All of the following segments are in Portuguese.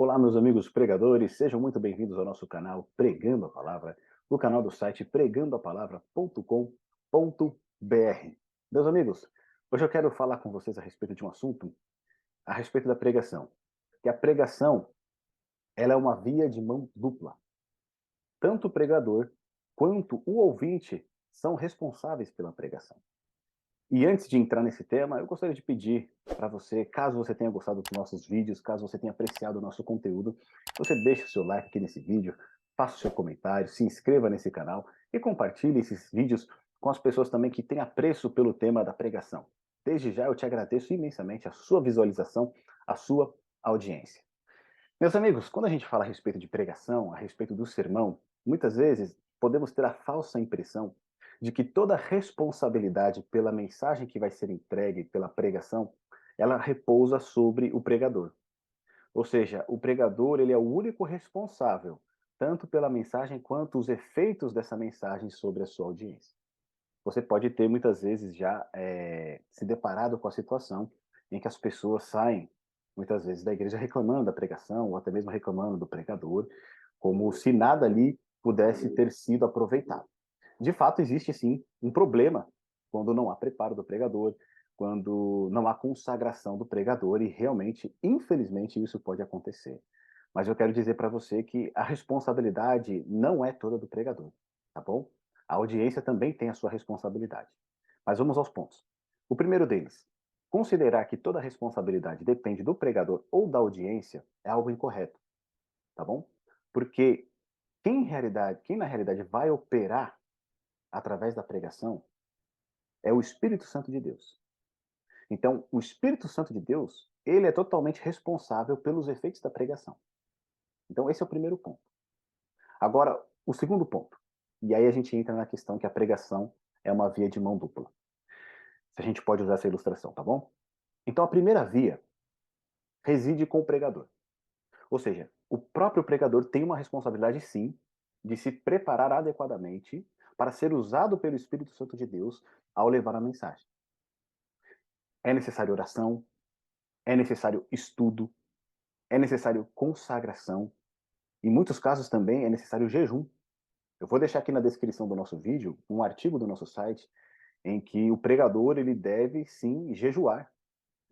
Olá, meus amigos pregadores, sejam muito bem-vindos ao nosso canal Pregando a Palavra, o canal do site pregandoapalavra.com.br. Meus amigos, hoje eu quero falar com vocês a respeito de um assunto, a respeito da pregação. Que a pregação, ela é uma via de mão dupla. Tanto o pregador quanto o ouvinte são responsáveis pela pregação. E antes de entrar nesse tema, eu gostaria de pedir para você, caso você tenha gostado dos nossos vídeos, caso você tenha apreciado o nosso conteúdo, você deixe o seu like aqui nesse vídeo, faça o seu comentário, se inscreva nesse canal e compartilhe esses vídeos com as pessoas também que têm apreço pelo tema da pregação. Desde já eu te agradeço imensamente a sua visualização, a sua audiência. Meus amigos, quando a gente fala a respeito de pregação, a respeito do sermão, muitas vezes podemos ter a falsa impressão de que toda responsabilidade pela mensagem que vai ser entregue pela pregação, ela repousa sobre o pregador. Ou seja, o pregador, ele é o único responsável, tanto pela mensagem quanto os efeitos dessa mensagem sobre a sua audiência. Você pode ter muitas vezes já se deparado com a situação em que as pessoas saem, muitas vezes, da igreja reclamando da pregação, ou até mesmo reclamando do pregador, como se nada ali pudesse ter sido aproveitado. De fato, existe sim um problema quando não há preparo do pregador, quando não há consagração do pregador, e realmente, infelizmente, isso pode acontecer. Mas eu quero dizer para você que a responsabilidade não é toda do pregador, tá bom? A audiência também tem a sua responsabilidade. Mas vamos aos pontos. O primeiro deles, considerar que toda responsabilidade depende do pregador ou da audiência é algo incorreto, tá bom? Porque quem na realidade vai operar através da pregação é o Espírito Santo de Deus. Então, o Espírito Santo de Deus, ele é totalmente responsável pelos efeitos da pregação. Então, esse é o primeiro ponto. Agora, o segundo ponto. E aí a gente entra na questão que a pregação é uma via de mão dupla. Se a gente pode usar essa ilustração, tá bom? Então, a primeira via reside com o pregador. Ou seja, o próprio pregador tem uma responsabilidade, sim, de se preparar adequadamente para ser usado pelo Espírito Santo de Deus ao levar a mensagem. É necessário oração, é necessário estudo, é necessário consagração, em muitos casos também é necessário jejum. Eu vou deixar aqui na descrição do nosso vídeo um artigo do nosso site em que o pregador ele deve sim jejuar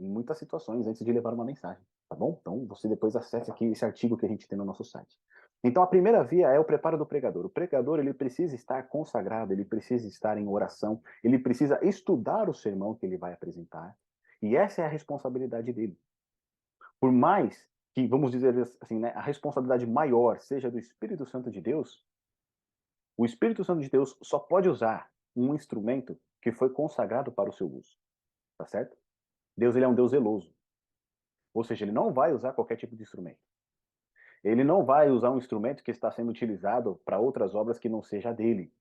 em muitas situações antes de levar uma mensagem, tá bom? Então você depois acesse aqui esse artigo que a gente tem no nosso site. Então a primeira via é o preparo do pregador. O pregador ele precisa estar consagrado, ele precisa estar em oração, ele precisa estudar o sermão que ele vai apresentar. E essa é a responsabilidade dele. Por mais que, vamos dizer assim, né, a responsabilidade maior seja do Espírito Santo de Deus, o Espírito Santo de Deus só pode usar um instrumento que foi consagrado para o seu uso, tá certo? Deus ele é um Deus zeloso, ou seja, ele não vai usar qualquer tipo de instrumento. Ele não vai usar um instrumento que está sendo utilizado para outras obras que não seja dele.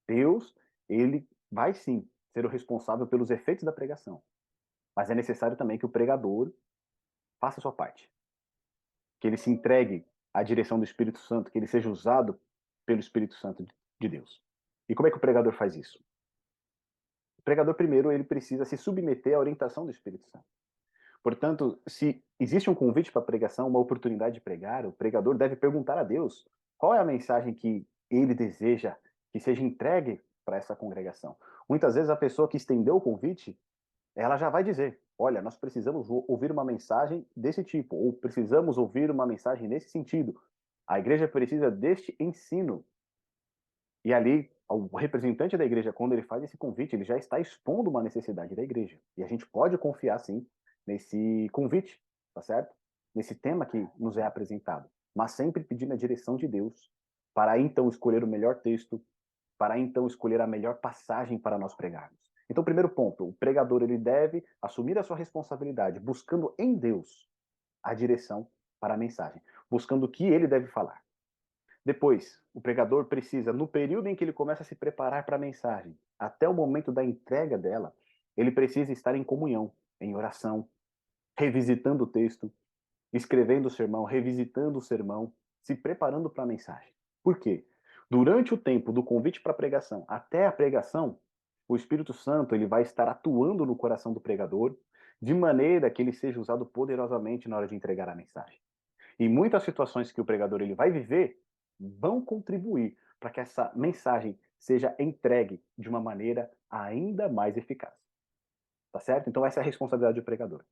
Deus, ele vai sim ser o responsável pelos efeitos da pregação, mas é necessário também que o pregador faça a sua parte, que ele se entregue à direção do Espírito Santo, que ele seja usado pelo Espírito Santo de Deus. E como é que o pregador faz isso? O pregador, primeiro, ele precisa se submeter à orientação do Espírito Santo. Portanto, se existe um convite para a pregação, uma oportunidade de pregar, o pregador deve perguntar a Deus qual é a mensagem que ele deseja que seja entregue para essa congregação. Muitas vezes a pessoa que estendeu o convite, ela já vai dizer: olha, nós precisamos ouvir uma mensagem desse tipo, ou precisamos ouvir uma mensagem nesse sentido. A igreja precisa deste ensino. E ali, o representante da igreja, quando ele faz esse convite, ele já está expondo uma necessidade da igreja. E a gente pode confiar, sim, nesse convite, tá certo? Nesse tema que nos é apresentado. Mas sempre pedindo a direção de Deus, para então escolher o melhor texto, para então escolher a melhor passagem para nós pregarmos. Então, primeiro ponto, o pregador ele deve assumir a sua responsabilidade, buscando em Deus a direção para a mensagem, buscando o que ele deve falar. Depois, o pregador precisa, no período em que ele começa a se preparar para a mensagem, até o momento da entrega dela, ele precisa estar em comunhão, em oração, revisitando o texto, escrevendo o sermão, revisitando o sermão, se preparando para a mensagem. Por quê? Durante o tempo do convite para a pregação até a pregação, o Espírito Santo ele vai estar atuando no coração do pregador, de maneira que ele seja usado poderosamente na hora de entregar a mensagem. E muitas situações que o pregador ele vai viver vão contribuir para que essa mensagem seja entregue de uma maneira ainda mais eficaz. Tá certo? Então essa é a responsabilidade do pregador.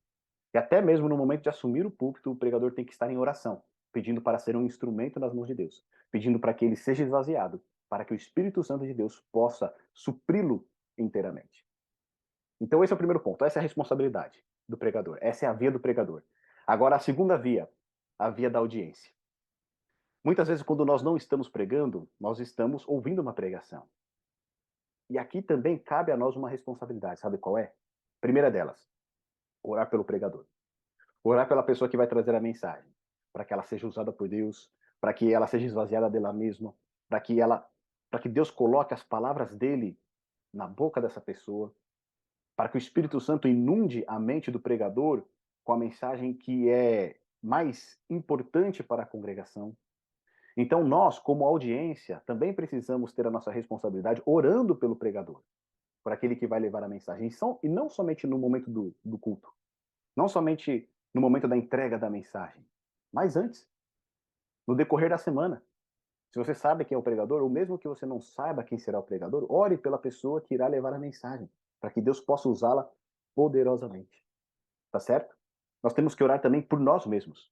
E até mesmo no momento de assumir o púlpito, o pregador tem que estar em oração, pedindo para ser um instrumento nas mãos de Deus, pedindo para que ele seja esvaziado, para que o Espírito Santo de Deus possa supri-lo inteiramente. Então esse é o primeiro ponto, essa é a responsabilidade do pregador, essa é a via do pregador. Agora a segunda via, a via da audiência. Muitas vezes quando nós não estamos pregando, nós estamos ouvindo uma pregação. E aqui também cabe a nós uma responsabilidade, sabe qual é? Primeira delas, orar pelo pregador. Orar pela pessoa que vai trazer a mensagem, para que ela seja usada por Deus, para que ela seja esvaziada dela mesma, para que Deus coloque as palavras dele na boca dessa pessoa, para que o Espírito Santo inunde a mente do pregador com a mensagem que é mais importante para a congregação. Então nós, como audiência, também precisamos ter a nossa responsabilidade orando pelo pregador, por aquele que vai levar a mensagem, e não somente no momento do culto, não somente no momento da entrega da mensagem, mas antes, no decorrer da semana. Se você sabe quem é o pregador, ou mesmo que você não saiba quem será o pregador, ore pela pessoa que irá levar a mensagem, para que Deus possa usá-la poderosamente. Tá certo? Nós temos que orar também por nós mesmos,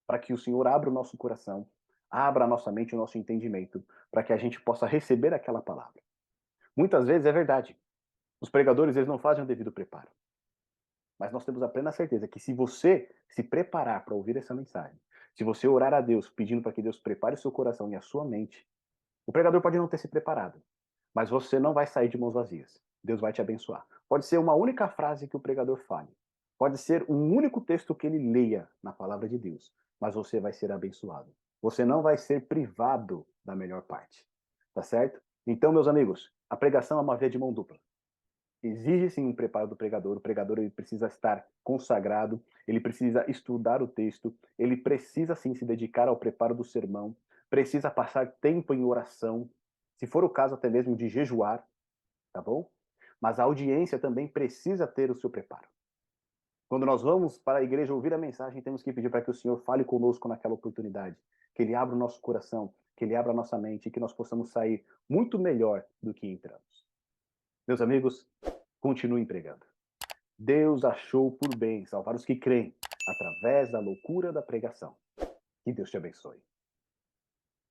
para que o Senhor abra o nosso coração, abra a nossa mente e o nosso entendimento, para que a gente possa receber aquela palavra. Muitas vezes é verdade. Os pregadores eles não fazem o devido preparo. Mas nós temos a plena certeza que se você se preparar para ouvir essa mensagem, se você orar a Deus pedindo para que Deus prepare o seu coração e a sua mente, o pregador pode não ter se preparado, mas você não vai sair de mãos vazias. Deus vai te abençoar. Pode ser uma única frase que o pregador fale. Pode ser um único texto que ele leia na palavra de Deus, mas você vai ser abençoado. Você não vai ser privado da melhor parte. Tá certo? Então, meus amigos, a pregação é uma via de mão dupla. Exige sim um preparo do pregador. O pregador ele precisa estar consagrado, ele precisa estudar o texto, ele precisa sim se dedicar ao preparo do sermão, precisa passar tempo em oração, se for o caso até mesmo de jejuar, tá bom? Mas a audiência também precisa ter o seu preparo. Quando nós vamos para a igreja ouvir a mensagem, temos que pedir para que o Senhor fale conosco naquela oportunidade, que Ele abra o nosso coração, que Ele abra a nossa mente e que nós possamos sair muito melhor do que entramos. Meus amigos, continuem pregando. Deus achou por bem salvar os que creem através da loucura da pregação. Que Deus te abençoe.